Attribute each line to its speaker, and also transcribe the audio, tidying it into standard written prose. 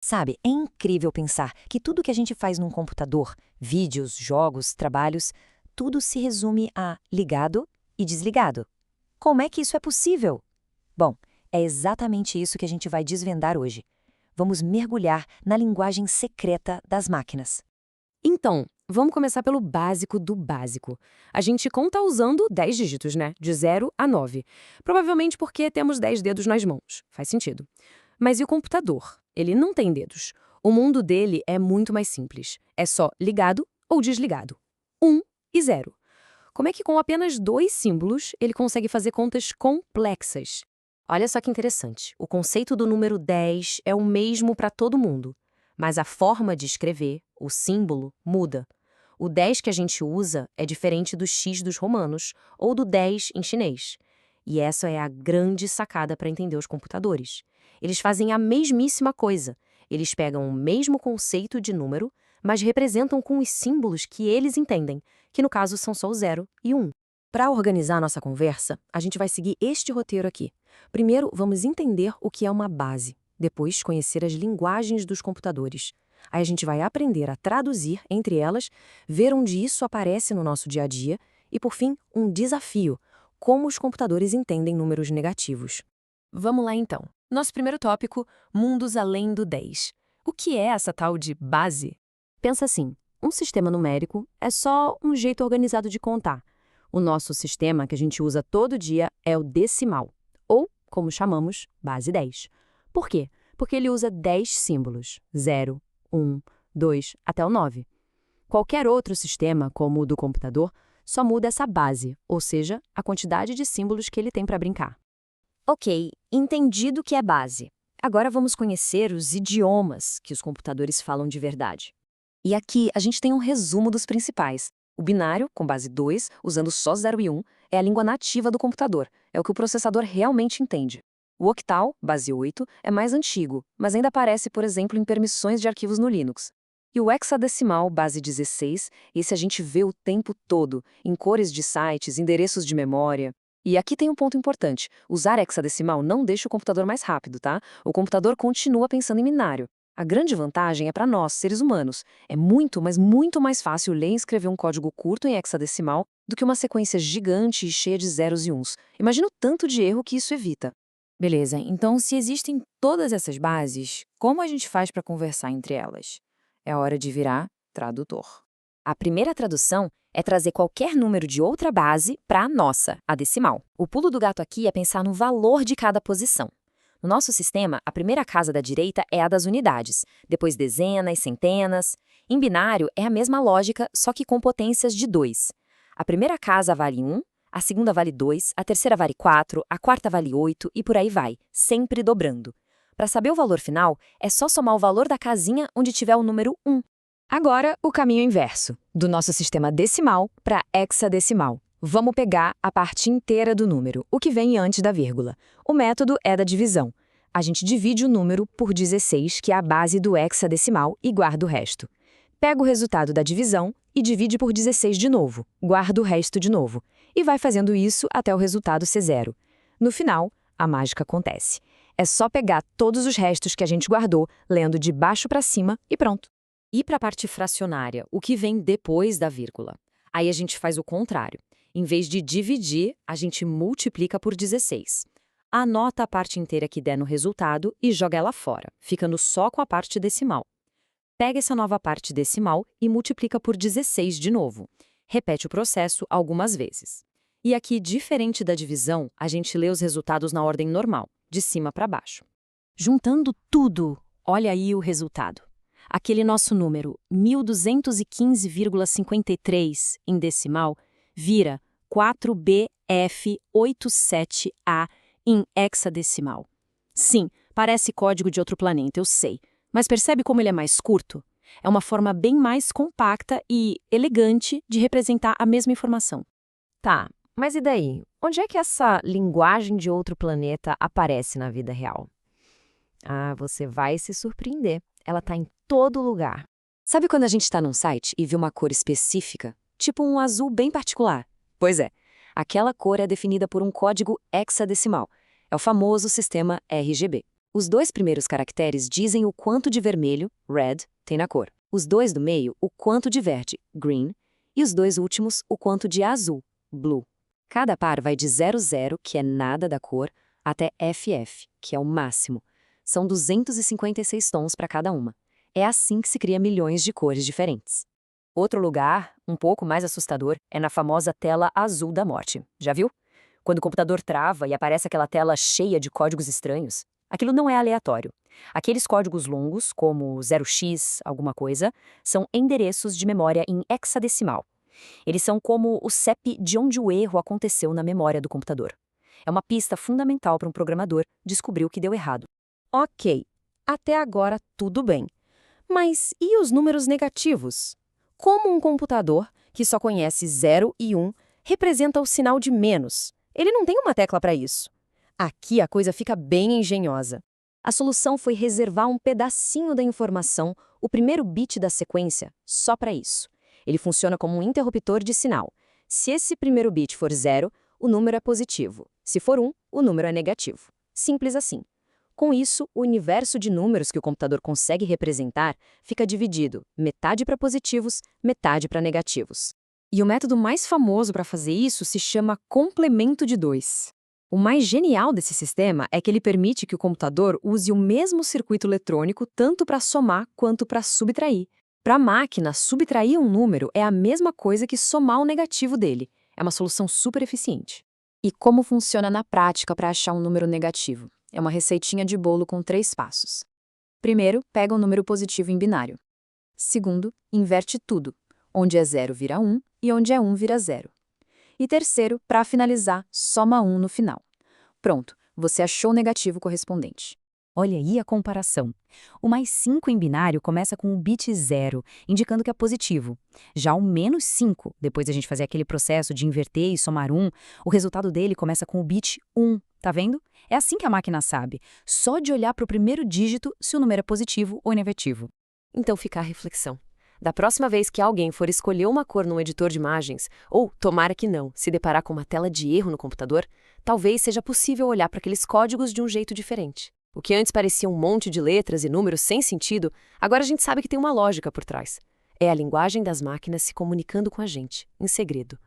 Speaker 1: Sabe, é incrível pensar que tudo que a gente faz num computador, vídeos, jogos, trabalhos, tudo se resume a ligado e desligado. Como é que isso é possível? Bom, é exatamente isso que a gente vai desvendar hoje. Vamos mergulhar na linguagem secreta das máquinas.
Speaker 2: Então, vamos começar pelo básico do básico. A gente conta usando 10 dígitos, né? De 0 a 9. Provavelmente porque temos 10 dedos nas mãos. Faz sentido. Mas e o computador? Ele não tem dedos. O mundo dele é muito mais simples. É só ligado ou desligado. 1 e 0. Como é que com apenas 2 símbolos ele consegue fazer contas complexas? Olha só que interessante. O conceito do número 10 é o mesmo para todo mundo, mas a forma de escrever, o símbolo, muda. O 10 que a gente usa é diferente do X dos romanos ou do 10 em chinês. E essa é a grande sacada para entender os computadores. Eles fazem a mesmíssima coisa. Eles pegam o mesmo conceito de número, mas representam com os símbolos que eles entendem, que no caso são só o 0 e o 1. Para organizar nossa conversa, a gente vai seguir este roteiro aqui. Primeiro, vamos entender o que é uma base. Depois, conhecer as linguagens dos computadores. Aí a gente vai aprender a traduzir entre elas, ver onde isso aparece no nosso dia a dia e, por fim, um desafio: como os computadores entendem números negativos. Vamos lá então. Nosso primeiro tópico, mundos além do 10. O que é essa tal de base? Pensa assim, um sistema numérico é só um jeito organizado de contar. O nosso sistema que a gente usa todo dia é o decimal, ou, como chamamos, base 10. Por quê? Porque ele usa 10 símbolos, 0, 1, 2, até o 9. Qualquer outro sistema, como o do computador, só muda essa base, ou seja, a quantidade de símbolos que ele tem para brincar.
Speaker 1: Ok, entendido que é base. Agora vamos conhecer os idiomas que os computadores falam de verdade. E aqui a gente tem um resumo dos principais. O binário, com base 2, usando só 0 e 1, é a língua nativa do computador, é o que o processador realmente entende. O octal, base 8, é mais antigo, mas ainda aparece, por exemplo, em permissões de arquivos no Linux. E o hexadecimal, base 16, esse a gente vê o tempo todo, em cores de sites, endereços de memória. E aqui tem um ponto importante: usar hexadecimal não deixa o computador mais rápido, tá? O computador continua pensando em binário. A grande vantagem é para nós, seres humanos. É muito, mas muito mais fácil ler e escrever um código curto em hexadecimal do que uma sequência gigante e cheia de zeros e uns. Imagina o tanto de erro que isso evita.
Speaker 2: Beleza, então se existem todas essas bases, como a gente faz para conversar entre elas? É hora de virar tradutor.
Speaker 1: A primeira tradução é trazer qualquer número de outra base para a nossa, a decimal. O pulo do gato aqui é pensar no valor de cada posição. No nosso sistema, a primeira casa da direita é a das unidades, depois dezenas, centenas. Em binário, é a mesma lógica, só que com potências de 2. A primeira casa vale 1, a segunda vale 2, a terceira vale 4, a quarta vale 8 e por aí vai, sempre dobrando. Para saber o valor final, é só somar o valor da casinha onde tiver o número 1. Agora, o caminho inverso, do nosso sistema decimal para hexadecimal. Vamos pegar a parte inteira do número, o que vem antes da vírgula. O método é da divisão. A gente divide o número por 16, que é a base do hexadecimal, e guarda o resto. Pega o resultado da divisão e divide por 16 de novo, guarda o resto de novo. E vai fazendo isso até o resultado ser 0. No final, a mágica acontece. É só pegar todos os restos que a gente guardou, lendo de baixo para cima e pronto.
Speaker 2: E para a parte fracionária, o que vem depois da vírgula? Aí a gente faz o contrário. Em vez de dividir, a gente multiplica por 16. Anota a parte inteira que der no resultado e joga ela fora, ficando só com a parte decimal. Pega essa nova parte decimal e multiplica por 16 de novo. Repete o processo algumas vezes. E aqui, diferente da divisão, a gente lê os resultados na ordem normal, de cima para baixo. Juntando tudo, olha aí o resultado. Aquele nosso número, 1215,53 em decimal, vira 4BF87A em hexadecimal. Sim, parece código de outro planeta, eu sei. Mas percebe como ele é mais curto? É uma forma bem mais compacta e elegante de representar a mesma informação.
Speaker 1: Tá, mas e daí? Onde é que essa linguagem de outro planeta aparece na vida real? Ah, você vai se surpreender. Ela está em todo lugar. Sabe quando a gente está num site e vê uma cor específica? Tipo um azul bem particular? Pois é, aquela cor é definida por um código hexadecimal. É o famoso sistema RGB. Os 2 primeiros caracteres dizem o quanto de vermelho, red, tem na cor. Os 2 do meio, o quanto de verde, green, e os 2 últimos, o quanto de azul, blue. Cada par vai de 00, que é nada da cor, até FF, que é o máximo. São 256 tons para cada uma. É assim que se cria milhões de cores diferentes. Outro lugar, um pouco mais assustador, é na famosa tela azul da morte. Já viu? Quando o computador trava e aparece aquela tela cheia de códigos estranhos, aquilo não é aleatório. Aqueles códigos longos, como 0x, alguma coisa, são endereços de memória em hexadecimal. Eles são como o CEP de onde o erro aconteceu na memória do computador. É uma pista fundamental para um programador descobrir o que deu errado.
Speaker 2: Ok, até agora tudo bem. Mas e os números negativos? Como um computador, que só conhece 0 e 1, representa o sinal de menos? Ele não tem uma tecla para isso. Aqui a coisa fica bem engenhosa.
Speaker 1: A solução foi reservar um pedacinho da informação, o primeiro bit da sequência, só para isso. Ele funciona como um interruptor de sinal. Se esse primeiro bit for 0, o número é positivo. Se for 1, o número é negativo. Simples assim. Com isso, o universo de números que o computador consegue representar fica dividido, metade para positivos, metade para negativos.
Speaker 2: E o método mais famoso para fazer isso se chama complemento de 2. O mais genial desse sistema é que ele permite que o computador use o mesmo circuito eletrônico tanto para somar quanto para subtrair. Para a máquina, subtrair um número é a mesma coisa que somar o negativo dele. É uma solução super eficiente.
Speaker 1: E como funciona na prática para achar um número negativo? É uma receitinha de bolo com 3 passos. Primeiro, pega um número positivo em binário. Segundo, inverte tudo. Onde é 0 vira 1 e onde é 1 vira 0. E terceiro, para finalizar, soma 1 no final. Pronto, você achou o negativo correspondente. Olha aí a comparação. O mais 5 em binário começa com o bit 0, indicando que é positivo. Já o menos 5, depois da gente fazer aquele processo de inverter e somar 1, o resultado dele começa com o bit 1, tá vendo? É assim que a máquina sabe, só de olhar para o primeiro dígito se o número é positivo ou negativo.
Speaker 2: Então fica a reflexão. Da próxima vez que alguém for escolher uma cor num editor de imagens, ou, tomara que não, se deparar com uma tela de erro no computador, talvez seja possível olhar para aqueles códigos de um jeito diferente. O que antes parecia um monte de letras e números sem sentido, agora a gente sabe que tem uma lógica por trás. É a linguagem das máquinas se comunicando com a gente, em segredo.